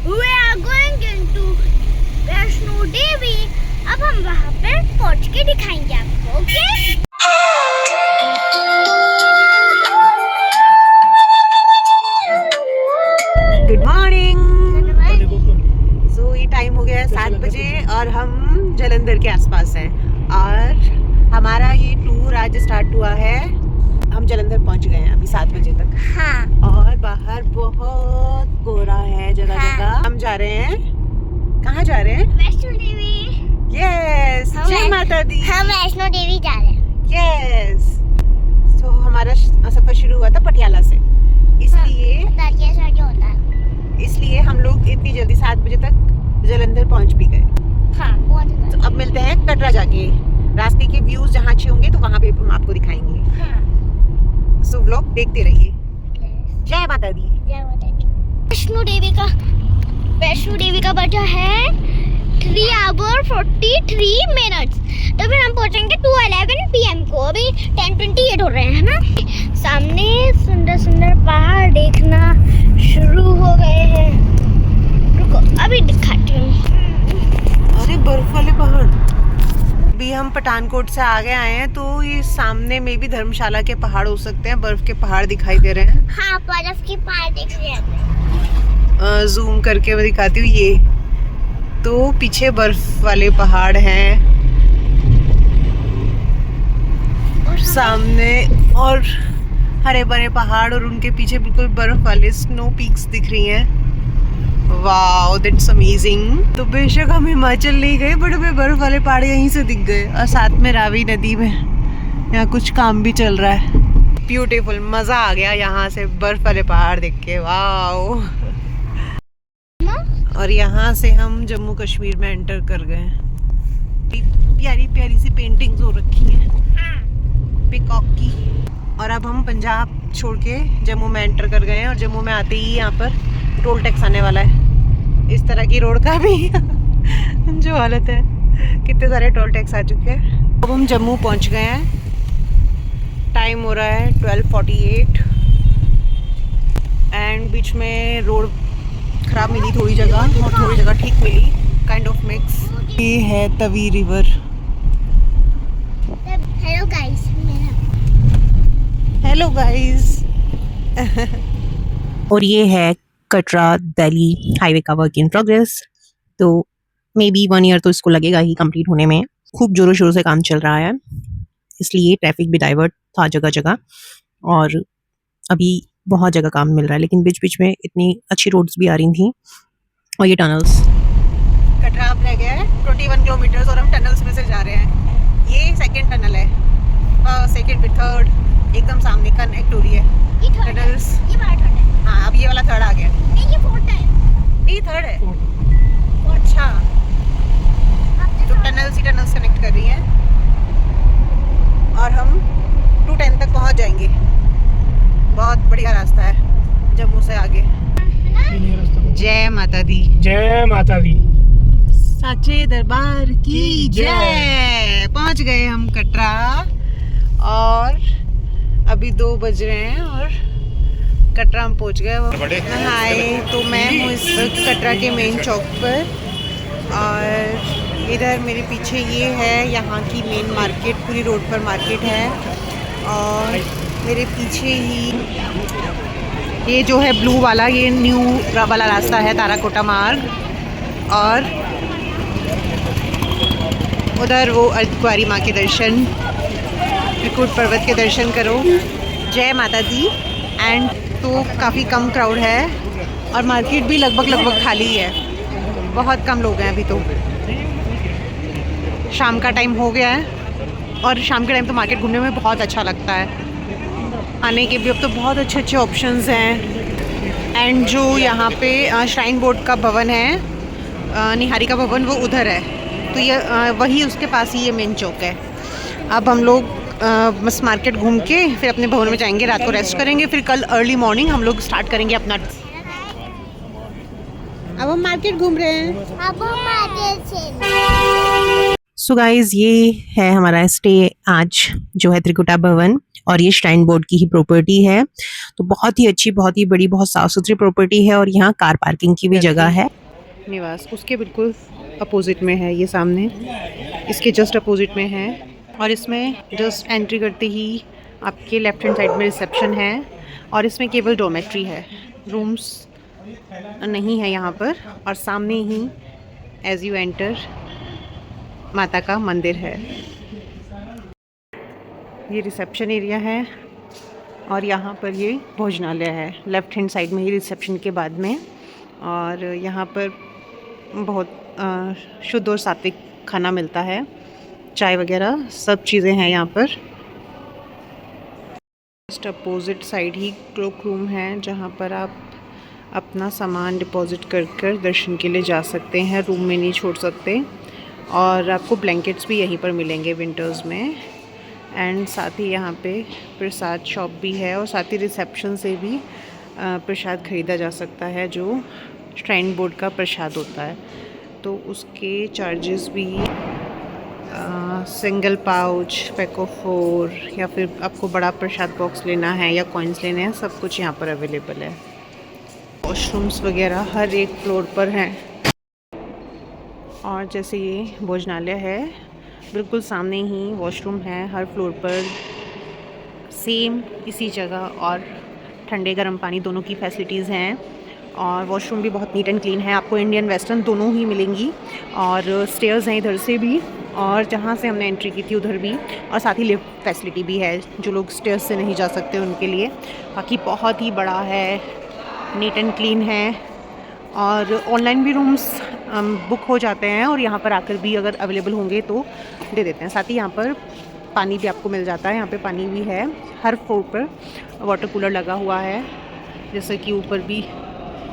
We are going into Vaishno Devi. अब हम वहाँ पर पहुँच के दिखाएंगे आपको। ओके? Good morning. सो ये टाइम हो गया है 7 बजे और हम जालंधर के आसपास हैं और हमारा ये टूर आज स्टार्ट हुआ है। हम जालंधर पहुंच गए हैं अभी 7 बजे तक। हाँ। और बाहर बहुत कोहरा है जगह जगह। हम जा रहे हैं, कहाँ जा रहे हैं? वैष्णो देवी। यस, जय माता दी। हम वैष्णो देवी जा रहे हैं। यस। तो हमारा सफर शुरू हुआ था पटियाला से, इसलिए हम लोग इतनी जल्दी 7 बजे तक जालंधर पहुंच भी गए। हाँ, बहुत। तो अब मिलते हैं कटरा जाके। रास्ते के व्यूज जहाँ अच्छे होंगे तो वहाँ पे हम आपको दिखाएंगे। हाँ। सो व्लॉग देखते रहिए। जय माता दी। जय माता दी। वैष्णो देवी का बचा है 3 hours 43 minutes। तो फिर हम पहुंचेंगे 2:11 PM को। अभी 10:28 हो रहे हैं ना। सामने सुंदर सुंदर पहाड़ देखना शुरू हो गए हैं। रुको अभी दिखाती हूँ। अरे बर्फ वाले पहाड़। अभी हम पठानकोट से आगे आए हैं तो ये सामने में भी धर्मशाला के पहाड़ हो सकते हैं। बर्फ के पहाड़ दिखाई दे रहे हैं। हाँ, बर्फ के पहाड़ दिख रहे हैं। जूम करके मैं दिखाती हूँ। ये तो पीछे बर्फ वाले पहाड़ हैं सामने, और हरे भरे पहाड़ और उनके पीछे बिल्कुल बर्फ वाले स्नो पीक्स दिख रही हैं। Wow, that's amazing. तो बेशक हम हिमाचल नहीं गए बट हमें बर्फ वाले पहाड़ यहीं से दिख गए। और साथ में रावी नदी में यहाँ कुछ काम भी चल रहा है। ब्यूटीफुल, मजा आ गया यहाँ से बर्फ वाले पहाड़ देख के। वाओ। और यहाँ से हम जम्मू कश्मीर में एंटर कर गए। प्यारी प्यारी सी पेंटिंग्स हो रखी हैं पिकॉक की। और अब हम पंजाब छोड़ के जम्मू में एंटर कर गए हैं और जम्मू में आते ही यहाँ पर टोल टैक्स आने वाला है। इस तरह की रोड का भी जो हालत है, कितने सारे टोल टैक्स आ चुके हैं। अब हम जम्मू पहुँच गए हैं। टाइम हो रहा है 12:48 एंड बीच में रोड खराब मिली थोड़ी जगह और थोड़ी जगह ठीक मिली, काइंड ऑफ मिक्स। ये है Tawi river. Hello guys. Hello guys. और ये है कटरा दिल्ली हाईवे का वर्क इन प्रोग्रेस। तो मे बी 1 ईयर तो इसको लगेगा ही कंप्लीट होने में। खूब जोरों शोरों से काम चल रहा है, इसलिए ट्रैफिक भी डाइवर्ट था जगह जगह और अभी बहुत जगह काम मिल रहा है। लेकिन बीच बीच में इतनी अच्छी रोड्स भी आ रही थी। और ये टनल्स, कटरा अब रह गया है 21 किलोमीटर और हम टनल्स में से जा रहे हैं। ये सेकंड टनल है, सेकंड फिर थर्ड एकदम सामने कनेक्ट हो रही है टनल्स। ये बड़ा थर्ड है। हाँ, अब ये वाला थर्ड आ गया। नहीं, ये फोर्थ है। ये थर्ड है। अच्छा, तो टनल्स ही टनल्स कनेक्ट कर रही हैं और हम 210 तक पहुंच जाएंगे। बहुत बढ़िया रास्ता है जम्मू से आगे। जय माता दी। जय माता दी। साचे दरबार की जय। पहुंच गए हम कटरा और अभी 2 बज रहे हैं और कटरा हम पहुंच गए। हाय, तो मैं हूँ इस वक्त कटरा के मेन चौक पर और इधर मेरे पीछे ये है यहाँ की मेन मार्केट। पूरी रोड पर मार्केट है और मेरे पीछे ही ये जो है ब्लू वाला, ये न्यू वाला रास्ता है ताराकोटा मार्ग। और उधर वो अर्धकुंवारी माँ के दर्शन, त्रिकुट पर्वत के दर्शन करो। जय माता दी। एंड तो काफ़ी कम क्राउड है और मार्केट भी लगभग खाली है। बहुत कम लोग हैं अभी। तो शाम का टाइम हो गया है और शाम के टाइम तो मार्केट घूमने में बहुत अच्छा लगता है। आने के भी अब तो बहुत अच्छे ऑप्शंस हैं। एंड जो यहाँ पे श्राइन बोर्ड का भवन है, निहारी का भवन, वो उधर है। तो ये वही उसके पास ही ये मेन चौक है। अब हम लोग बस मार्केट घूम के फिर अपने भवन में जाएंगे, रात को रेस्ट करेंगे, फिर कल अर्ली मॉर्निंग हम लोग स्टार्ट करेंगे अपना। अब हम मार्केट घूम रहे हैं। अब हम मार्केट से सो गाइज, ये है हमारा स्टे आज जो है त्रिकुटा भवन। और ये श्राइन बोर्ड की ही प्रॉपर्टी है। तो बहुत ही अच्छी, बहुत ही बड़ी, बहुत साफ़ सुथरी प्रॉपर्टी है और यहाँ कार पार्किंग की भी जगह है। निवास उसके बिल्कुल अपोजिट में है, ये सामने इसके जस्ट अपोजिट में है। और इसमें जस्ट एंट्री करते ही आपके लेफ्ट हैंड साइड में रिसेप्शन है और इसमें केवल डोमेट्री है, रूम्स नहीं है यहाँ पर। और सामने ही एज यू एंटर माता का मंदिर है। ये रिसेप्शन एरिया है और यहाँ पर ये भोजनालय है, लेफ्ट हैंड साइड में ही रिसेप्शन के बाद में। और यहाँ पर बहुत शुद्ध और सात्विक खाना मिलता है, चाय वगैरह सब चीज़ें हैं यहाँ पर। जस्ट अपोजिट साइड ही क्लोक रूम है जहाँ पर आप अपना सामान डिपॉजिट कर दर्शन के लिए जा सकते हैं, रूम में नहीं छोड़ सकते। और आपको ब्लैंकेट्स भी यहीं पर मिलेंगे विंटर्स में। एंड साथ ही यहाँ पे प्रसाद शॉप भी है और साथ ही रिसेप्शन से भी प्रसाद ख़रीदा जा सकता है, जो श्राइन बोर्ड का प्रसाद होता है। तो उसके चार्जेस भी सिंगल पाउच, पैक ऑफ 4 या फिर आपको बड़ा प्रसाद बॉक्स लेना है या कॉइन्स लेने हैं, सब कुछ यहाँ पर अवेलेबल है। वॉशरूम्स वगैरह हर एक फ्लोर पर हैं। और जैसे ये भोजनालय है, बिल्कुल सामने ही वॉशरूम है हर फ्लोर पर, सेम इसी जगह। और ठंडे गर्म पानी दोनों की फैसिलिटीज़ हैं। और वॉशरूम भी बहुत नीट एंड क्लीन है, आपको इंडियन वेस्टर्न दोनों ही मिलेंगी। और स्टेयर्स हैं इधर से भी और जहाँ से हमने एंट्री की थी उधर भी। और साथ ही लिफ्ट फैसिलिटी भी है, जो लोग स्टेयर्स से नहीं जा सकते उनके लिए। बाकी बहुत ही बड़ा है, नीट एंड क्लीन है। और ऑनलाइन भी रूम्स बुक हो जाते हैं और यहाँ पर आकर भी अगर अवेलेबल होंगे तो दे देते हैं। साथ ही यहाँ पर पानी भी आपको मिल जाता है, यहाँ पे पानी भी है। हर फ्लोर पर वाटर कूलर लगा हुआ है, जैसे कि ऊपर भी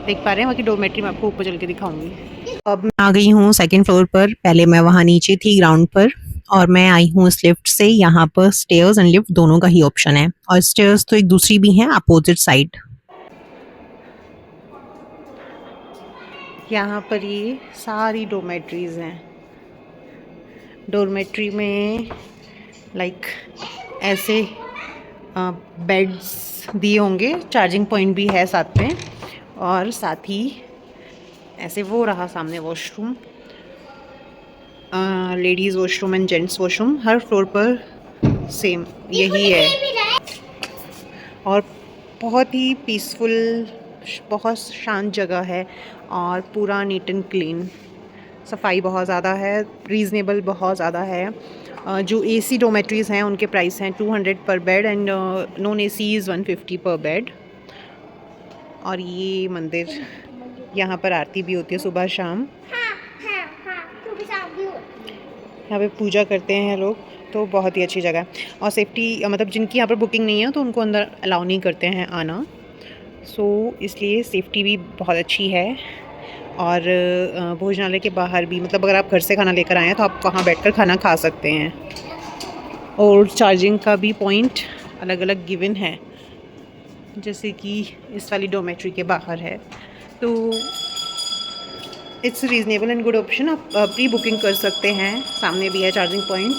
देख पा रहे हैं। बाकी डोरमेट्री में आपको ऊपर चल के दिखाऊंगी। अब मैं आ गई हूँ सेकंड फ्लोर पर। पहले मैं वहाँ नीचे थी ग्राउंड पर और मैं आई हूँ इस लिफ्ट से। यहाँ पर स्टेयर्स एंड लिफ्ट दोनों का ही ऑप्शन है और स्टेयर्स तो एक दूसरी भी हैं अपोजिट साइड। यहाँ पर ये सारी डोमेट्रीज़ हैं। डोरमेट्री में लाइक ऐसे बेड्स दिए होंगे, चार्जिंग पॉइंट भी है साथ में। और साथ ही ऐसे वो रहा सामने washroom, ladies washroom and gents washroom. Her floor पर सेम यही है और बहुत ही पीसफुल, बहुत शांत जगह है और पूरा नीट एंड क्लीन। सफाई बहुत ज़्यादा है, रीज़नेबल बहुत ज़्यादा है। जो एसी डोमेट्रीज़ हैं उनके प्राइस हैं 200 पर bed and non AC is 150 पर बेड। और ये मंदिर, यहाँ पर आरती भी होती है सुबह शाम। यहाँ पे पूजा करते हैं लोग, तो बहुत ही अच्छी जगह है। और सेफ्टी मतलब जिनकी यहाँ पर बुकिंग नहीं है तो उनको अंदर अलाउ नहीं करते हैं आना, सो इसलिए सेफ्टी भी बहुत अच्छी है। और भोजनालय के बाहर भी, मतलब अगर आप घर से खाना लेकर आए हैं तो आप वहाँ बैठकर खाना खा सकते हैं। और चार्जिंग का भी पॉइंट अलग अलग गिवन है, जैसे कि इस वाली डोमेट्री के बाहर है। तो it's reasonable and good option. आप प्री बुकिंग कर सकते हैं, सामने भी है चार्जिंग पॉइंट,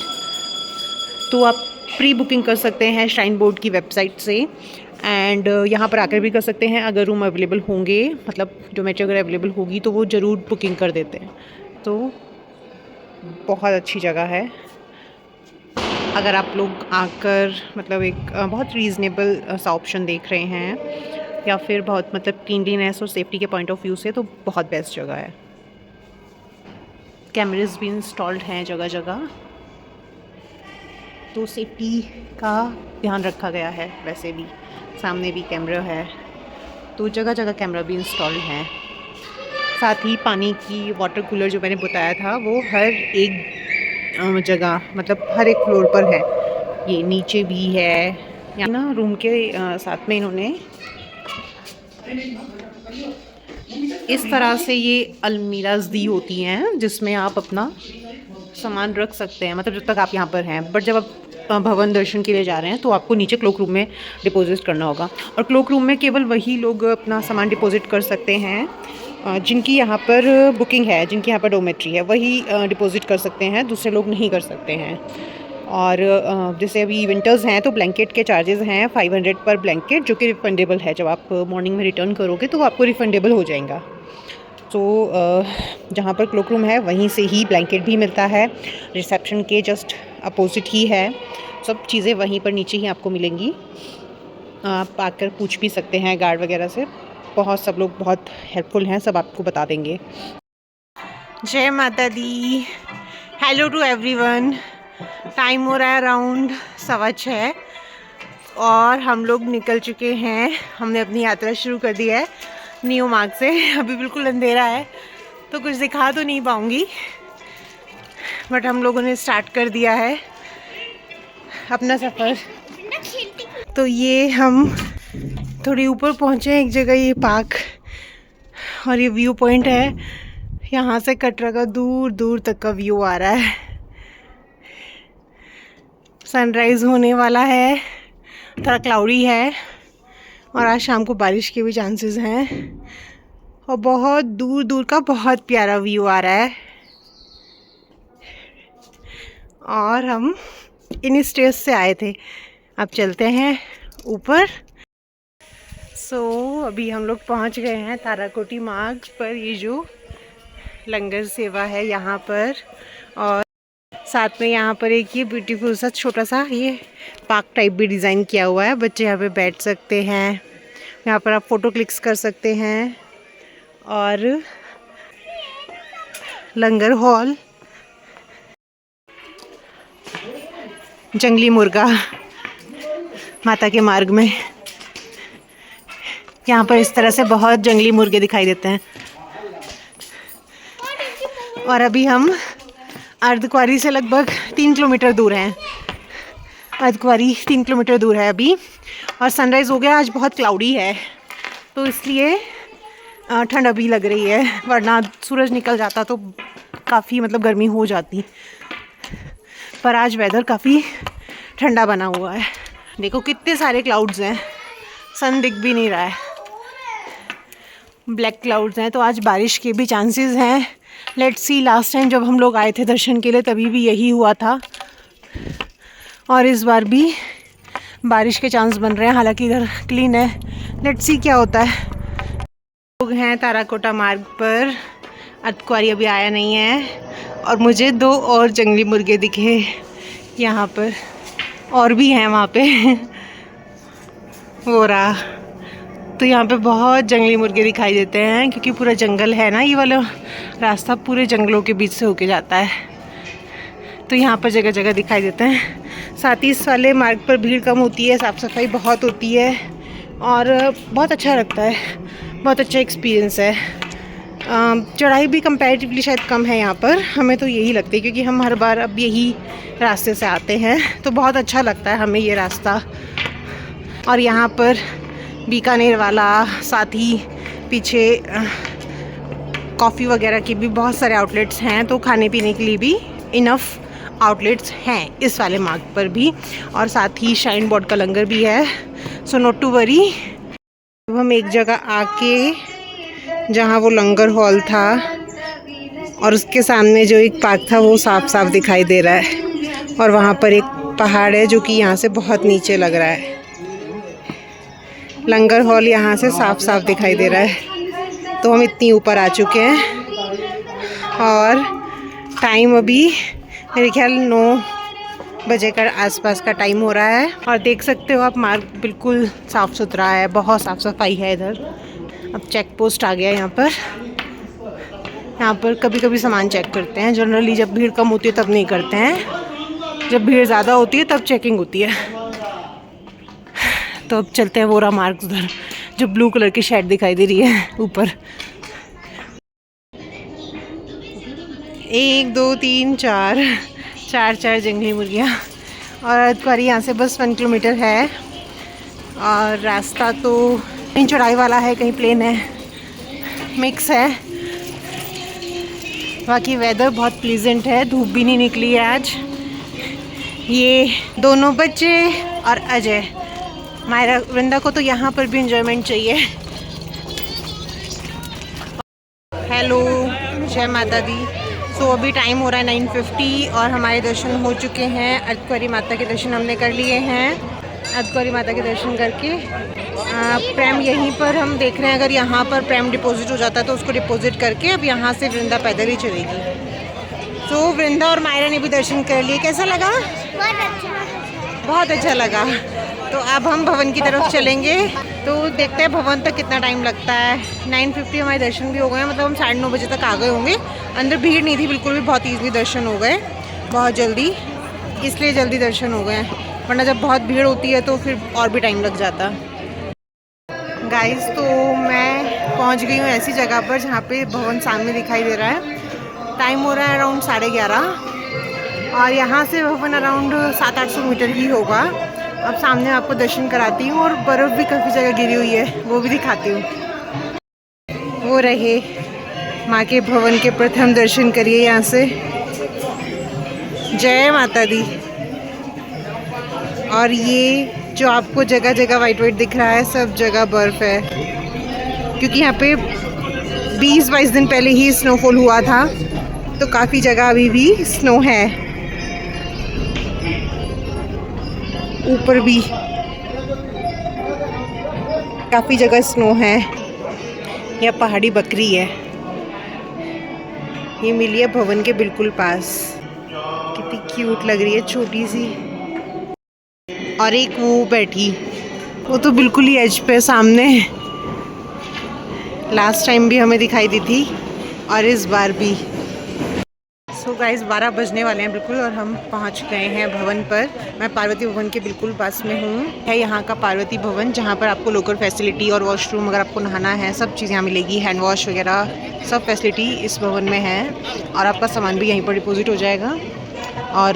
तो आप प्री बुकिंग कर सकते हैं श्राइन बोर्ड की वेबसाइट से। एंड यहाँ पर आकर भी कर सकते हैं अगर रूम अवेलेबल होंगे, मतलब डोमेट्री अगर अवेलेबल होगी तो वो ज़रूर बुकिंग कर देते हैं। तो बहुत अच्छी जगह है। अगर आप लोग आकर मतलब एक बहुत रीज़नेबल सा ऑप्शन देख रहे हैं या फिर बहुत मतलब क्लीनलीनेस और सेफ्टी के पॉइंट ऑफ व्यू से, तो बहुत बेस्ट जगह है। कैमरेज भी इंस्टॉल्ड हैं जगह जगह, तो सेफ्टी का ध्यान रखा गया है। वैसे भी सामने भी कैमरा है, तो जगह जगह कैमरा भी इंस्टॉल्ड हैं। साथ ही पानी की वाटर कूलर जो मैंने बताया था वो हर एक जगह, मतलब हर एक फ्लोर पर है। ये नीचे भी है। यहाँ ना रूम के साथ में इन्होंने इस तरह से ये अलमीराज दी होती हैं जिसमें आप अपना सामान रख सकते हैं, मतलब जब तक आप यहाँ पर हैं। बट जब आप भवन दर्शन के लिए जा रहे हैं तो आपको नीचे क्लोक रूम में डिपॉजिट करना होगा। और क्लोक रूम में केवल वही लोग अपना सामान डिपॉजिट कर सकते हैं जिनकी यहाँ पर बुकिंग है, जिनकी यहाँ पर डोमेट्री है, वही डिपॉजिट कर सकते हैं, दूसरे लोग नहीं कर सकते हैं। और जैसे अभी विंटर्स हैं तो ब्लैंकेट के चार्जेस हैं 500 पर ब्लैंकेट, जो कि रिफंडेबल है। जब आप मॉर्निंग में रिटर्न करोगे तो वो आपको रिफंडेबल हो जाएगा। तो जहाँ पर क्लोक रूम है वहीं से ही ब्लैंकेट भी मिलता है, रिसेप्शन के जस्ट अपोजिट ही है। सब चीज़ें वहीं पर नीचे ही आपको मिलेंगी। आप आकर पूछ भी सकते हैं गार्ड वगैरह से। बहुत सब लोग बहुत हेल्पफुल हैं, सब आपको बता देंगे। जय माता दी। Hello to everyone. टाइम हो रहा है अराउंड 6:15 और हम लोग निकल चुके हैं। हमने अपनी यात्रा शुरू कर दी है न्यू मार्ग से। अभी बिल्कुल अंधेरा है तो कुछ दिखा तो नहीं पाऊँगी, बट हम लोगों ने स्टार्ट कर दिया है अपना सफ़र। तो ये हम थोड़ी ऊपर पहुँचे हैं एक जगह, ये पार्क और ये व्यू पॉइंट है। यहाँ से कटरा का दूर दूर तक का व्यू आ रहा है। सनराइज़ होने वाला है, थोड़ा क्लाउडी है और आज शाम को बारिश के भी चांसेस हैं। और बहुत दूर दूर का बहुत प्यारा व्यू आ रहा है। और हम इन स्टेज से आए थे, अब चलते हैं ऊपर। अभी हम लोग पहुंच गए हैं ताराकोटी मार्ग पर। ये जो लंगर सेवा है यहाँ पर, और साथ में यहाँ पर एक ये ब्यूटीफुल सा छोटा सा ये पार्क टाइप भी डिज़ाइन किया हुआ है। बच्चे यहाँ पे बैठ सकते हैं, यहाँ पर आप फ़ोटो क्लिक्स कर सकते हैं। और लंगर हॉल, जंगली मुर्गा माता के मार्ग में, यहाँ पर इस तरह से बहुत जंगली मुर्गे दिखाई देते हैं। और अभी हम अर्धकुंवारी से लगभग 3 किलोमीटर दूर हैं। अर्धकुंवारी 3 किलोमीटर दूर है अभी, और सनराइज़ हो गया। आज बहुत क्लाउडी है तो इसलिए ठंड अभी लग रही है, वरना सूरज निकल जाता तो काफ़ी मतलब गर्मी हो जाती। पर आज वेदर काफ़ी ठंडा बना हुआ है। देखो कितने सारे क्लाउड्स हैं, सन दिख भी नहीं रहा है, ब्लैक क्लाउड्स हैं। तो आज बारिश के भी चांसेस हैं। Let's see. लास्ट टाइम जब हम लोग आए थे दर्शन के लिए तभी भी यही हुआ था, और इस बार भी बारिश के चांस बन रहे हैं। हालांकि इधर क्लीन है, लेट्स सी क्या होता है। लोग हैं ताराकोटा मार्ग पर। अर्धकुंवारी अभी आया नहीं है, और मुझे 2 और जंगली मुर्गे दिखे यहाँ पर, और भी हैं वहाँ पे वो रहा। तो यहाँ पे बहुत जंगली मुर्गे दिखाई देते हैं, क्योंकि पूरा जंगल है ना। ये वाला रास्ता पूरे जंगलों के बीच से होके जाता है, तो यहाँ पर जगह जगह दिखाई देते हैं। साथ ही इस वाले मार्ग पर भीड़ कम होती है, साफ़ सफाई बहुत होती है, और बहुत अच्छा लगता है। बहुत अच्छा एक्सपीरियंस है। चढ़ाई भी कंपैरेटिवली शायद कम है यहाँ पर, हमें तो यही लगती है, क्योंकि हम हर बार अब यही रास्ते से आते हैं, तो बहुत अच्छा लगता है हमें ये रास्ता। और यहाँ पर बीकानेर वाला, साथ ही पीछे कॉफ़ी वगैरह के भी बहुत सारे आउटलेट्स हैं, तो खाने पीने के लिए भी इनफ आउटलेट्स हैं इस वाले मार्ग पर भी। और साथ ही शाइन बोर्ड का लंगर भी है, सो नॉट टू वरी। अब हम एक जगह आके, जहाँ वो लंगर हॉल था और उसके सामने जो एक पार्क था वो साफ साफ दिखाई दे रहा है, और वहाँ पर एक पहाड़ है जो कि यहाँ से बहुत नीचे लग रहा है। लंगर हॉल यहाँ से साफ साफ दिखाई दे रहा है। तो हम इतनी ऊपर आ चुके हैं, और टाइम अभी मेरे ख्याल 9 बजे का आसपास का टाइम हो रहा है। और देख सकते हो आप, मार्ग बिल्कुल साफ़ सुथरा है, बहुत साफ़ सफाई है इधर। अब चेक पोस्ट आ गया यहाँ पर। यहाँ पर कभी कभी सामान चेक करते हैं, जनरली जब भीड़ कम होती है तब नहीं करते हैं, जब भीड़ ज़्यादा होती है तब चेकिंग होती है। तो अब चलते हैं वोरा मार्ग उधर, जो ब्लू कलर की शेड दिखाई दे रही है ऊपर। 1 2 3 4 जंगली मुर्गियाँ। और अर्धकुंवारी यहाँ से बस 1 किलोमीटर है, और रास्ता तो कहीं चढ़ाई वाला है, कहीं प्लेन है, मिक्स है। बाकी वेदर बहुत प्लीजेंट है, धूप भी नहीं निकली है आज। ये दोनों बच्चे और अजय, मायरा वृंदा को तो यहाँ पर भी एंजॉयमेंट चाहिए। हेलो, जय माता दी। सो अभी टाइम हो रहा है 9:50 और हमारे दर्शन हो चुके हैं। अर्धकुंवारी माता के दर्शन हमने कर लिए हैं। अर्धकुंवारी माता के दर्शन करके प्रेम यहीं पर हम देख रहे हैं। अगर यहाँ पर प्रेम डिपॉजिट हो जाता है तो उसको डिपॉजिट करके अब यहाँ से वृंदा पैदल ही चलेगी। तो वृंदा और मायरा ने भी दर्शन कर लिए। कैसा लगा? बहुत अच्छा लगा। तो अब हम भवन की तरफ चलेंगे। तो देखते हैं भवन तक कितना टाइम लगता है। 9:50 हमारे दर्शन भी हो गए, मतलब हम 9:30 बजे तक आ गए होंगे। अंदर भीड़ नहीं थी बिल्कुल भी, बहुत ईज़िली दर्शन हो गए, बहुत जल्दी, इसलिए जल्दी दर्शन हो गए। वरना जब बहुत भीड़ होती है तो फिर और भी टाइम लग जाता। गाइस, तो मैं पहुंच गई हूँ ऐसी जगह पर जहाँ पे भवन सामने दिखाई दे रहा है। टाइम हो रहा है अराउंड 11:30 और यहाँ से भवन अराउंड 700-800 मीटर ही होगा। अब सामने आपको दर्शन कराती हूँ और बर्फ़ भी काफ़ी जगह गिरी हुई है, वो भी दिखाती हूँ। वो रहे माँ के भवन के प्रथम दर्शन करिए यहाँ से। जय माता दी। और ये जो आपको जगह जगह वाइट वाइट दिख रहा है, सब जगह बर्फ़ है, क्योंकि यहाँ पे 20-22 दिन पहले ही स्नोफॉल हुआ था, तो काफ़ी जगह अभी भी स्नो है। ऊपर भी काफ़ी जगह स्नो है। यह पहाड़ी बकरी है, ये मिली है भवन के बिल्कुल पास। कितनी क्यूट लग रही है, छोटी सी। और एक वो बैठी, वो तो बिल्कुल ही एज पे सामने। लास्ट टाइम भी हमें दिखाई दी थी और इस बार भी। सो गाइस, 12 बजने वाले हैं बिल्कुल और हम पहुंच गए हैं भवन पर। मैं पार्वती भवन के बिल्कुल पास में हूँ। है यहाँ का पार्वती भवन, जहाँ पर आपको लोकल फैसिलिटी और वॉशरूम, अगर आपको नहाना है, सब चीज़ यहाँ मिलेगी। हैंड वॉश वगैरह सब फैसिलिटी इस भवन में है और आपका सामान भी यहीं पर डिपॉजिट हो जाएगा। और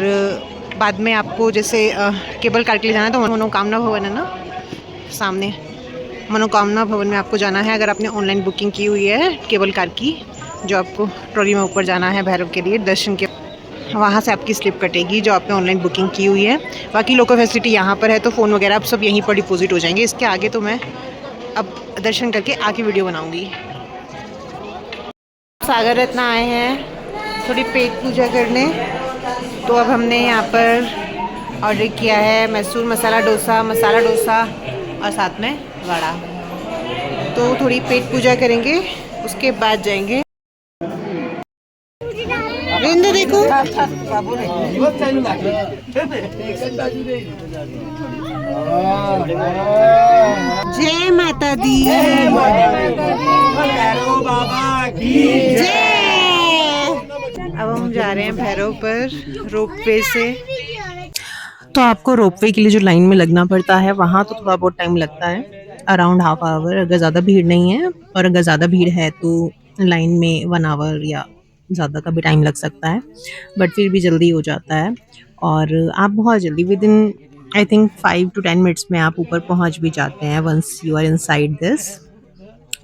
बाद में आपको जैसे केबल कार के लिए जाना है तो मनोकामना भवन है ना सामने, मनोकामना भवन में आपको जाना है। अगर आपने ऑनलाइन बुकिंग की हुई है केबल कार की, जो आपको ट्रॉली में ऊपर जाना है भैरव के लिए दर्शन के, वहाँ से आपकी स्लिप कटेगी जो आपने ऑनलाइन बुकिंग की हुई है। बाकी लोकल फैसिलिटी यहाँ पर है, तो फ़ोन वगैरह आप सब यहीं पर डिपॉजिट हो जाएंगे। इसके आगे तो मैं अब दर्शन करके आके वीडियो बनाऊँगी। सागर रत्न आए हैं थोड़ी पेट पूजा करने, तो अब हमने यहाँ पर ऑर्डर किया है मैसूर मसाला डोसा और साथ में वड़ा। तो थोड़ी पेट पूजा करेंगे, उसके बाद जाएंगे। रिंदु देखो, जय माता दी, जय। अब हम जा रहे हैं भैरव पर रोपवे से। तो आपको रोपवे के लिए जो लाइन में लगना पड़ता है, वहाँ तो थोड़ा बहुत टाइम लगता है, अराउंड हाफ आवर, अगर ज़्यादा भीड़ नहीं है। और अगर ज़्यादा भीड़ है तो लाइन में 1 आवर या ज़्यादा का भी टाइम लग सकता है, बट फिर भी जल्दी हो जाता है। और आप बहुत जल्दी within I think 5 to 10 minutes में आप ऊपर पहुंच भी जाते हैं once you are inside this.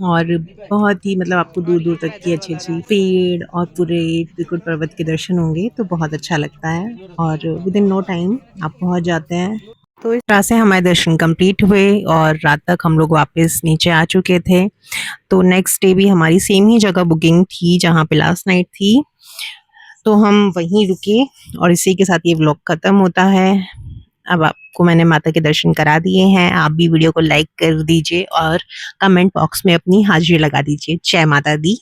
और बहुत ही मतलब आपको दूर दूर तक की अच्छी अच्छी पेड़ और पूरे त्रिकुट पर्वत के दर्शन होंगे, तो बहुत अच्छा लगता है और विद इन नो टाइम आप पहुंच जाते हैं। तो इस तरह से हमारे दर्शन कंप्लीट हुए और रात तक हम लोग वापस नीचे आ चुके थे। तो नेक्स्ट डे भी हमारी सेम ही जगह बुकिंग थी जहाँ पे लास्ट नाइट थी, तो हम वहीं रुके। और इसी के साथ ये व्लॉग ख़त्म होता है। अब आपको मैंने माता के दर्शन करा दिए हैं, आप भी वीडियो को लाइक कर दीजिए और कमेंट बॉक्स में अपनी हाजिरी लगा दीजिए। जय माता दी।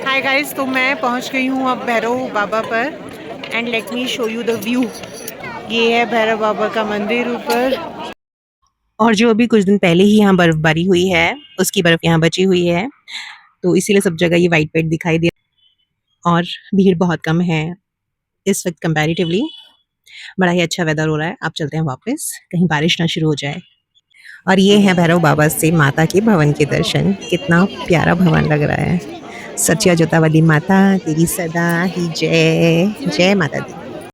हाय गाइस, तो मैं पहुंच गई हूँ अब भैरव बाबा पर and let me show you the view. ये है भैरव बाबा का मंदिर ऊपर, और जो अभी कुछ दिन पहले ही यहाँ बर्फबारी हुई है उसकी बर्फ यहाँ बची हुई है, तो इसीलिए सब जगह ये वाइट वाइट दिखाई दे और भीड़ बहुत कम है इस वक्त कंपैरेटिवली। बड़ा ही अच्छा वेदर हो रहा है। आप चलते हैं वापस, कहीं बारिश ना शुरू हो जाए। और ये है भैरव बाबा से माता के भवन के दर्शन। कितना प्यारा भवन लग रहा है। सच्चा जोतावाली माता तेरी सदा ही जय। जय माता दी।